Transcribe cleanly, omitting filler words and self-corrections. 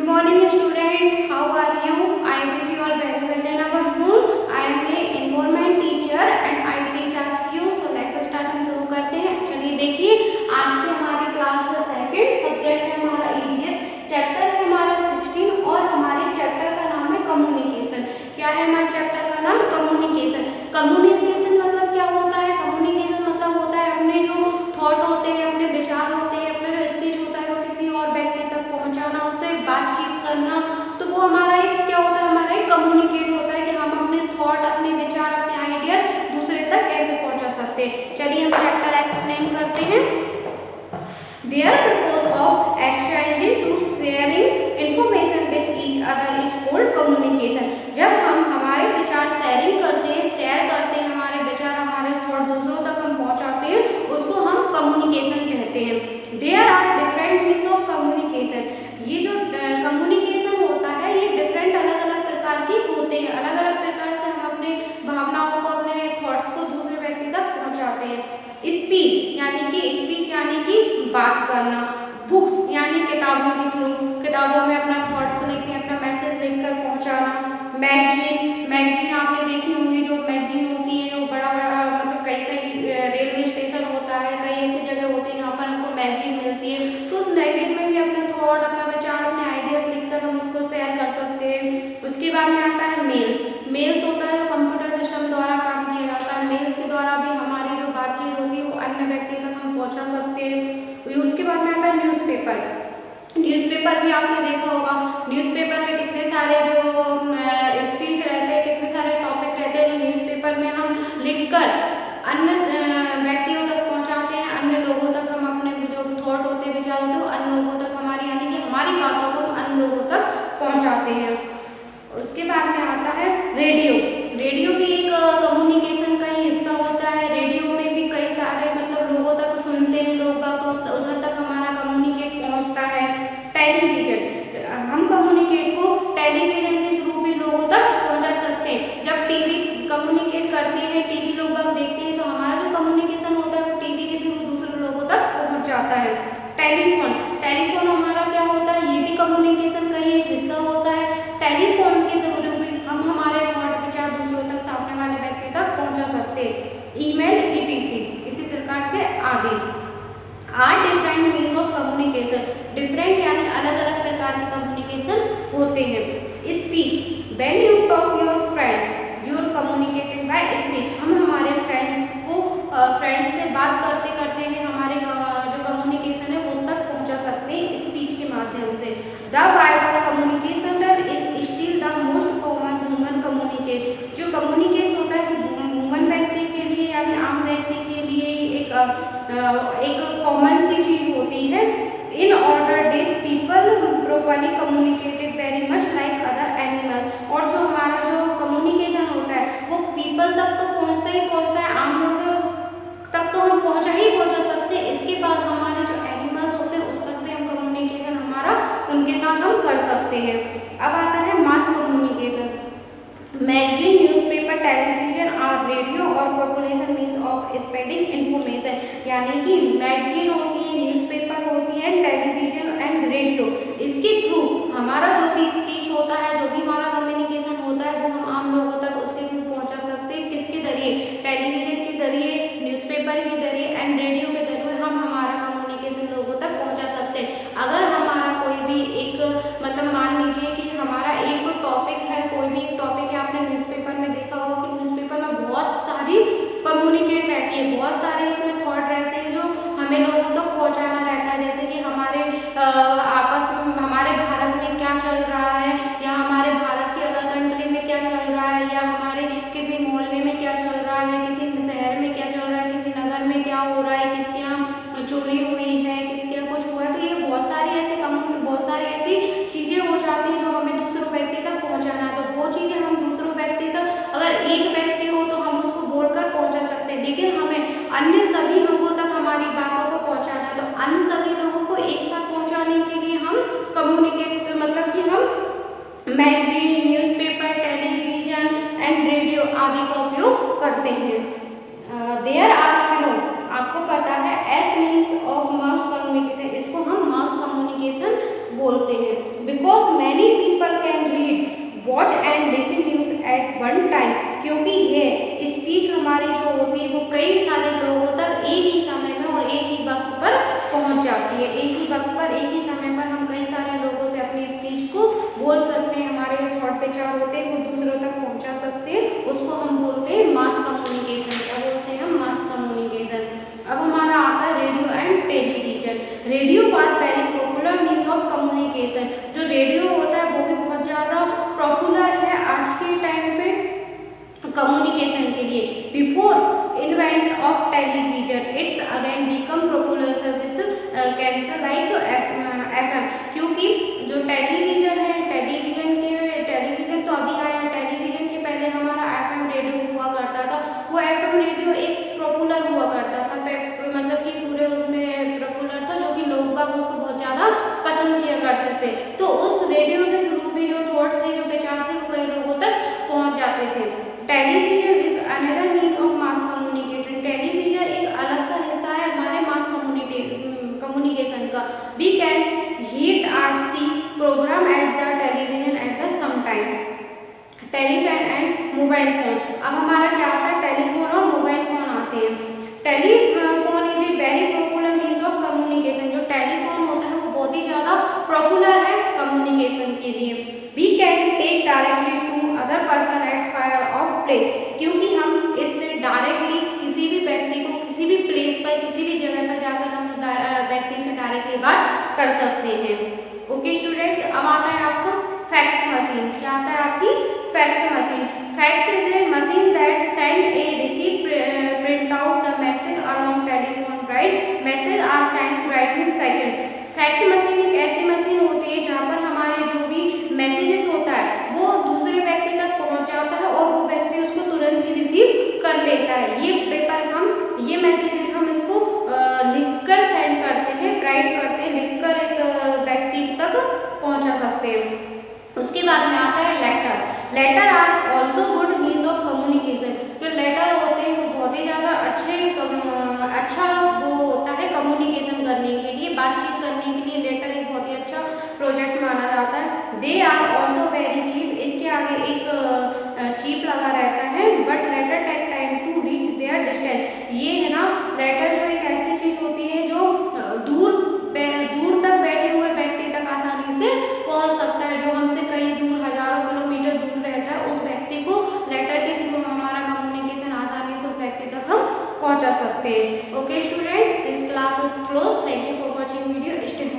morning student, how are you? I wish you all very well in our home. I am a environment teacher and I teach as you. So let's start, हम शुरू करते हैं। चलिए देखिए, आज की हमारी क्लास का सेकंड सब्जेक्ट है हमारा EVS, चैप्टर है हमारा 16 और हमारे चैप्टर का नाम है कम्युनिकेशन। क्या है हमारे चैप्टर का नाम? कम्युनिकेशन। कम्युनिकेशन मतलब क्या होता है? कम्युनिकेशन मतलब होता है अपने जो थॉट होते हैं, अपने विचार होते हैं, अपना जो स्पीच होता है वो किसी और व्यक्ति तक पहुंचाना, उससे बातचीत करना, तो वो हमारा एक क्या होता है? हमारा एक कम्युनिकेट होता है कि हम अपने थॉट, अपने विचार, अपने आइडिया दूसरे तक कैसे पहुंचा सकते हैं। चलिए हम चैप्टर एक्सप्लेन करते हैं। Their purpose of exchanging to sharing information with each other is called communication। जब हम हमारे विचार शेयरिंग करते हैं, शेयर करते हैं हमारे विचार, हमारे थॉट दूसरों तक हम पहुंचाते हैं, उसको हम कम्युनिकेशन कहते हैं। There are different means of communication। ये जो कम्युनिकेशन होता है ये डिफरेंट अलग अलग प्रकार की होते हैं। अलग अलग प्रकार से हम अपने भावनाओं को, अपने थॉट्स को दूसरे व्यक्ति तक पहुंचाते हैं। स्पीच यानी कि बात करना, बुक्स यानी किताबों के थ्रू, किताबों में अपना थॉट्स लिख के, अपना मैसेज लिखकर पहुंचाना। मैगजीन आपने देखी होंगी, जो मैगजीन होती है, जो बड़ा बड़ा मतलब कई रेलवे स्टेशन होता है, कई ऐसी जगह होती है जहाँ पर हमको मैगजीन मिलती है, तो उस मैगजीन में भी अपना थॉट, अपना विचार, अपने आइडियाज लिखकर हम उसको शेयर कर सकते हैं। उसके बाद में आता है मेल्स होता है जो कंप्यूटर सिस्टम द्वारा काम किया जाता है। मेल्स के द्वारा भी हमारी जो बातचीत होती है वो अन्य व्यक्ति तक हम पहुंचा सकते हैं। उसके बाद में आता है न्यूज़पेपर भी आपने देखा होगा। न्यूज़पेपर में कितने सारे जो स्पीच रहते हैं, कितने सारे टॉपिक रहते हैं जो न्यूज़पेपर में हम लिखकर अन्य व्यक्तियों तक पहुंचाते हैं, अन्य लोगों तक हम अपने जो थॉट होते हैं, विचार होते हैं, वो अन्य लोगों तक हमारी यानी कि हमारी बातों को अन्य लोगों तक पहुंचाते हैं। उसके बाद में आता है रेडियो भी एक कम्युनिकेशन का ही हिस्सा होता है। रेडियो में भी कई सारे मतलब लोगों तक सुनते हैं लोग, तो उधर तक हमारा कम्युनिकेट पहुंचता है। टेलीविजन, हम कम्युनिकेट को टेलीविजन के थ्रू भी लोगों तक पहुंचा सकते हैं। जब टीवी कम्युनिकेट करते हैं, टीवी लोग बाग देखते हैं, तो हमारा जो कम्युनिकेशन होता है वो टीवी के थ्रू दूसरे लोगों तक पहुंच जाता है। टेलीफोन हमारा क्या होता है? ये भी कम्युनिकेशन का ही एक हिस्सा होता है। टेलीफोन के थ्रू भी हम हमारे थॉट, विचार दूसरों तक, सामने वाले व्यक्ति तक पहुंचा सकते हैं। ईमेल etc इसी प्रकार के आदि are different means of communication. Different यानी अलग अलग प्रकार के कम्युनिकेशन होते हैं। Speech, when you talk your friend you are communicated by speech. हम हमारे फ्रेंड्स से बात करते करते भी हमारे जो कम्युनिकेशन है वो तक पहुंचा सकते हैं स्पीच के माध्यम से। The Viber communication is still the most common human communicate. जो कम्युनिकेशन होता है ह्यूमन व्यक्ति के लिए यानी आम व्यक्ति के लिए एक कॉमन सी चीज होती है। In order days people properly communicated very much like other animal. और जो हमारा जो कम्युनिकेशन होता है वो पीपल तक तो पहुंचता ही पहुंचता है, आम लोगों तक तो हम पहुंचा सकते हैं। इसके बाद हमारे जो एनिमल्स होते हैं उस तक भी हम कम्युनिकेशन हमारा उनके साथ हम कर सकते हैं। अब आता है mass communication. Magazine, newspaper, television और रेडियो और population means of spreading information. यानी कि मैगजीन होती है, न्यूज़पेपर होती है, टेलीविजन एंड रेडियो, इसके थ्रू हमारा जो भी स्पीच होता है, जो भी हमारा कम्युनिकेशन होता है वो हम आम लोगों तक उसके थ्रू पहुंचा सकते हैं। किसके जरिए? टेलीविजन के जरिए, न्यूज़पेपर के जरिए एंड रेडियो के जरिए हम हमारा कम्युनिकेशन लोगों तक पहुंचा सकते हैं। अगर हमारा कोई भी एक मतलब मान लीजिए कि हमारा एक टॉपिक है, कोई भी एक टॉपिक है, आपने न्यूज़पेपर में देखा होगा कि न्यूज़पेपर में बहुत सारी कम्युनिकेट रहती है, बहुत सारे उसमें थॉट रहते हैं जो हमें लोगों तक पहुंचाना रहता है। जैसे कि हमारे आपस में हमारे भारत में क्या चल रहा है, या हमारे भारत के अदर कंट्री में क्या चल रहा है, या हमारे किसी मोहल्ले में क्या चल रहा है, किसी शहर में क्या चल रहा है, किसी नगर में क्या हो रहा है, किसके यहाँ चोरी हुई है, किसके यहाँ कुछ हुआ है। तो ये बहुत सारी ऐसी चीजें हो जाती हैं जो हमें दूसरों व्यक्ति तक पहुंचाना है। तो वो चीजें हम दूसरों व्यक्ति तक, अगर एक व्यक्ति हो तो हम उसको बोलकर पहुंचा सकते हैं, लेकिन हमें अन्य सभी लोगों तक हमारी बातों को पहुंचाना है। तो अन्य सभी लोगों को एक साथ पहुंचाने के लिए हम कम्युनिकेट मतलब कि हम magazine, newspaper, television and radio आदि का उपयोग करते हैं। देयर आर आपको पता है S means of mass communication, इसको हम मास कम्युनिकेशन बोलते हैं। बोलते हैं। Because many people can read, watch and listen news at one time, क्योंकि ये स्पीच हमारी जो होती है वो कई सारे लोगों तक एक ही समय में और एक ही वक्त पर पहुंच जाती है। एक ही वक्त पर एक ही समय पर हम कई सारे लोगों से अपनी स्पीच को बोल सकते हैं, हमारे जो थॉट विचार होते हैं वो दूसरों तक पहुंचा सकते हैं, उसको हम बोलते हैं मास कम्युनिकेशन। क्या बोलते हैं हम? Mass communication. अब हमारा आता है radio and television. Radio was very popular means of communication. जो रेडियो होता है वो भी बहुत ज़्यादा पॉपुलर है आज के टाइम पे कम्युनिकेशन के लिए। Before invent of television it's again become popular with cancer like FM, क्योंकि जो टेलीविजन है, टेलीविजन तो अभी आया है, टेलीविजन के पहले हमारा FM रेडियो हुआ करता था। वो FM रेडियो एक पॉपुलर हुआ करता था, मतलब कि पूरे उसमें पॉपुलर था, जो कि लोग बाग उसको बहुत ज़्यादा पसंद किया करते थे। तो उस रेडियो के थ्रू भी जो थॉट थे, जो विचार थे, वो कई लोगों तक पहुंच जाते थे। Television is another means of mass communication. Television एक अलग सा हिस्सा है हमारे मास कम्युनिकेशन का। We can heat are see programme at the television at the same time. Telephone and mobile phone. अब हमारा क्या आता है? टेलीफोन और मोबाइल फोन आते हैं। Telephone is a very popular means of communication. जो टेलीफोन होता है वो बहुत ही ज़्यादा पॉपुलर है कम्युनिकेशन के लिए। We can take directly to other person at fire of place, क्योंकि हम इससे डायरेक्टली किसी भी व्यक्ति को किसी भी प्लेस पर, किसी भी जगह पर जाकर हम उस व्यक्ति से डायरेक्टली बात कर सकते हैं। ओके स्टूडेंट, अब आता है आपका फैक्स मशीन। क्या आता है आपकी? Fax machine. Fax is a machine that send a receive print out the message along telephone right message are send right in second. Fax machine एक ऐसी मशीन होती है जहाँ पर हमारे जो भी मैसेजेस होता है वो दूसरे व्यक्ति तक पहुँच जाता है और वो व्यक्ति उसको तुरंत ही रिसीव कर लेता है। ये मैसेजेस हम इसको लिखकर सेंड करते हैं, राइट करते हैं, लिखकर एक व्यक्ति तक पहुँचा सकते हैं। उसके बाद में आता है letter. Letter are also good means of communication. जो लेटर होते हैं वो बहुत ही ज़्यादा अच्छा वो होता है कम्युनिकेशन करने के लिए, बातचीत करने के लिए लेटर एक बहुत ही अच्छा प्रोजेक्ट माना जाता है। They are also very cheap. इसके आगे एक चीप लगा रहता है। But letter take time to reach their distance. ये है ना, लेटर जो एक ऐसी चीज़ होती है जो दूर तक बैठे हुए व्यक्ति तक आसानी से पहुंच सकता है। जो हमसे कई दूर, हजारों किलोमीटर दूर रहता है, उस व्यक्ति को लेटर के थ्रू हमारा कम्युनिकेशन आसानी से उस व्यक्ति तक हम पहुंचा सकते हैं। Okay student, this class is close. Thank you for watching video. Stay